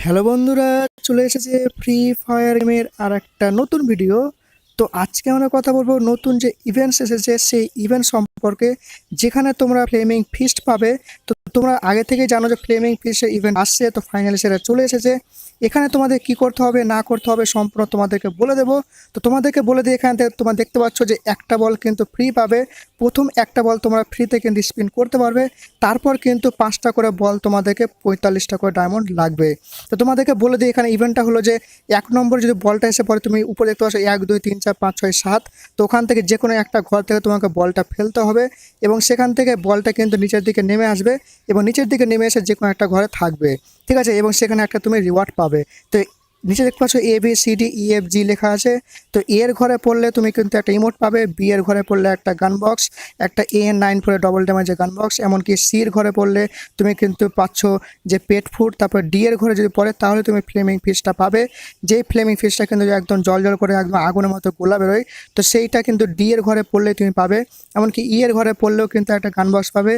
Hello বন্ধুরা, চলে এসেছে ফ্রি ফায়ার গেমের আর একটা নতুন ভিডিও। তো আজকে আমরা কথা বলবো নতুন যে ইভেন্টস এসেছে সেই ইভেন্ট সম্পর্কে, যেখানে তোমরা ফ্লেমিং ফিস্ট পাবে। তো তোমরা আগে থেকেই জানো যে ফ্লেমিং ফিস্টের ইভেন্ট আসছে, তো ফাইনালি সেটা চলে এসেছে। এখানে তোমাদের কি করতে হবে না করতে হবে সম্পূর্ণ তোমাদেরকে বলে দেবো। তো তোমাদেরকে বলে দিই, এখান থেকে তোমরা দেখতে পাচ্ছ যে একটা বল কিন্তু ফ্রি পাবে। প্রথম একটা বল তোমরা ফ্রিতে কিন্তু স্পিন করতে পারবে। তারপর কিন্তু 5টা করে বল তোমাদেরকে 45টা করে ডায়মন্ড লাগবে। তো তোমাদেরকে বলে দিই, এখানে ইভেন্টটা হলো যে 1 নম্বর যদি বলটা এসে পরে তুমি উপরে দেখতে পাচ্ছ 1 2 3 4 5 6 7। তো ওখান থেকে যে কোনো একটা ঘর থেকে তোমাকে বলটা ফেলতে হবে এবং সেখান থেকে বলটা কিন্তু নিচের দিকে নেমে আসবে এবং নিচের দিকে নেমে এসে যে কোনো একটা ঘরে থাকবে, ঠিক আছে। এবং সেখানে একটা তুমি রিওয়ার্ড পাবে। তো নিচে দেখতে পাচ্ছ ABCDEFG লেখা আছে। তো এর ঘরে পড়লে তুমি কিন্তু একটা ইমোট পাবে, বি এর ঘরে পড়লে একটা গান বক্স, একটা AN9 পরে ডবল ড্যামেজের গান বক্স, এমনকি সির ঘরে পড়লে তুমি কিন্তু পাচ্ছ যে পেট ফুড। তারপর ডি এর ঘরে যদি পড়ে তাহলে তুমি ফ্লেমিং ফিশটা পাবে। যেই ফ্লেমিং ফিশটা কিন্তু একদম জল জল করে একদম আগুনের মতো গোলা বেরোয়, তো সেইটা কিন্তু ডি এর ঘরে পড়লে তুমি পাবে। এমনকি ই এর ঘরে পড়লেও কিন্তু একটা গান বক্স পাবে।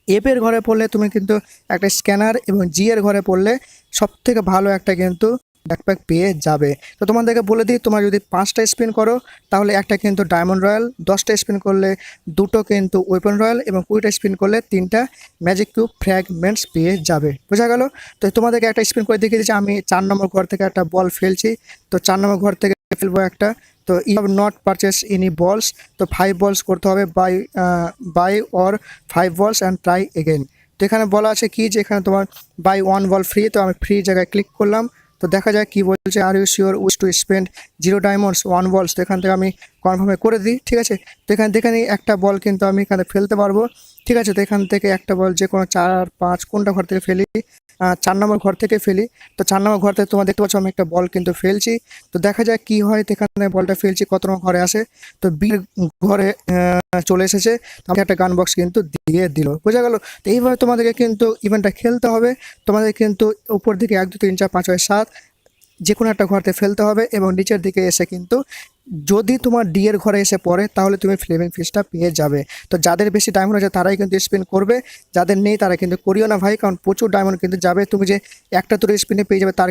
এফ এর ঘরে পড়লে তুমি কিন্তু একটা স্ক্যানার এবং জি এর ঘরে পড়লে সবথেকে ভালো একটা কিন্তু ব্যাকপ্যাক পেয়ে যাবে। তো তোমাদেরকে বলে দিই, তোমরা যদি 5টা স্পিন করো তাহলে একটা কিন্তু ডায়মন্ড রয়্যাল, 10টা স্পিন করলে 2টো কিন্তু ওয়েপন রয়্যাল এবং 20টা স্পিন করলে 3টা ম্যাজিক কিউব ফ্র্যাগমেন্টস পেয়ে যাবে। বোঝা গেল? তো তোমাদেরকে একটা স্পিন করে দেখিয়ে দিচ্ছি। আমি 4 নম্বর ঘর থেকে একটা বল ফেলছি। তো 4 নম্বর ঘর থেকে ফেলবো একটা। তো you have not purchase any balls. তো 5 বলস করতে হবে, বাই অর 5 বলস অ্যান্ড ট্রাই এগেন। তো এখানে বলা আছে কি যে এখানে তোমার বাই 1 বল ফ্রি। তো আমি ফ্রি জায়গায় ক্লিক করলাম। তো দেখা যায় কি বলছে, are you sure wish to spend 0 diamonds 1 balls. তো এখান থেকে আমি কনফার্মে করে দিই, ঠিক আছে। তো এখানে দেখে নিই একটা বল কিন্তু আমি এখানে ফেলতে পারবো, ঠিক আছে। তো এখান থেকে একটা বল যে কোনো 4 5 কোনটা ঘর থেকে ফেলি, 4 নম্বর ঘর থেকে ফেলি। তো 4 নম্বর ঘর থেকে তোমরা দেখতে পাচ্ছ আমি একটা বল কিন্তু ফেলছি। তো দেখা যায় কি হয়, তো এখানে বলটা ফেলছি, কত নম্বর ঘরে আসে। তো বির ঘরে চলে এসেছে। তো আমাকে একটা গান বক্স কিন্তু দিয়ে দিল। বোঝা গেল? তো এইভাবে তোমাদেরকে কিন্তু ইভেন্টটা খেলতে হবে। তোমাদের কিন্তু উপর দিকে 1 2 3 4 5 6 7 যে কোনো একটা ঘরতে ফেলতে হবে এবং নিচের দিকে এসে কিন্তু যদি তোমার ডি এর ঘরে এসে পড়ে তাহলে তুমি ফ্লেমিং ফিশটা পেয়ে যাবে। তো যাদের বেশি ডায়মন্ড আছে তারাই কিন্তু স্পিন করবে, যাদের নেই তারা কিন্তু করিও না ভাই, কারণ প্রচুর ডায়মন্ড কিন্তু যাবে। তুমি যে একটা দুটো স্পিনে পেয়ে যাবে তার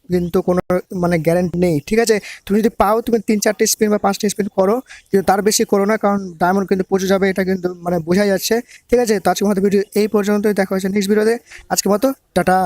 কিন্তু কোনো মানে গ্যারান্টি নেই, ঠিক আছে। তুমি যদি পাও তুমি 3 4টে স্পিন বা 5টা স্পিন করো, কিন্তু তার বেশি করো না, কারণ ডায়মন্ড কিন্তু প্রচুর যাবে, এটা কিন্তু মানে বোঝাই যাচ্ছে, ঠিক আছে। তো আজকের মতো ভিডিও এই পর্যন্তই, দেখা হচ্ছে নেক্সট ভিডিওতে। আজকের মতো টাটা।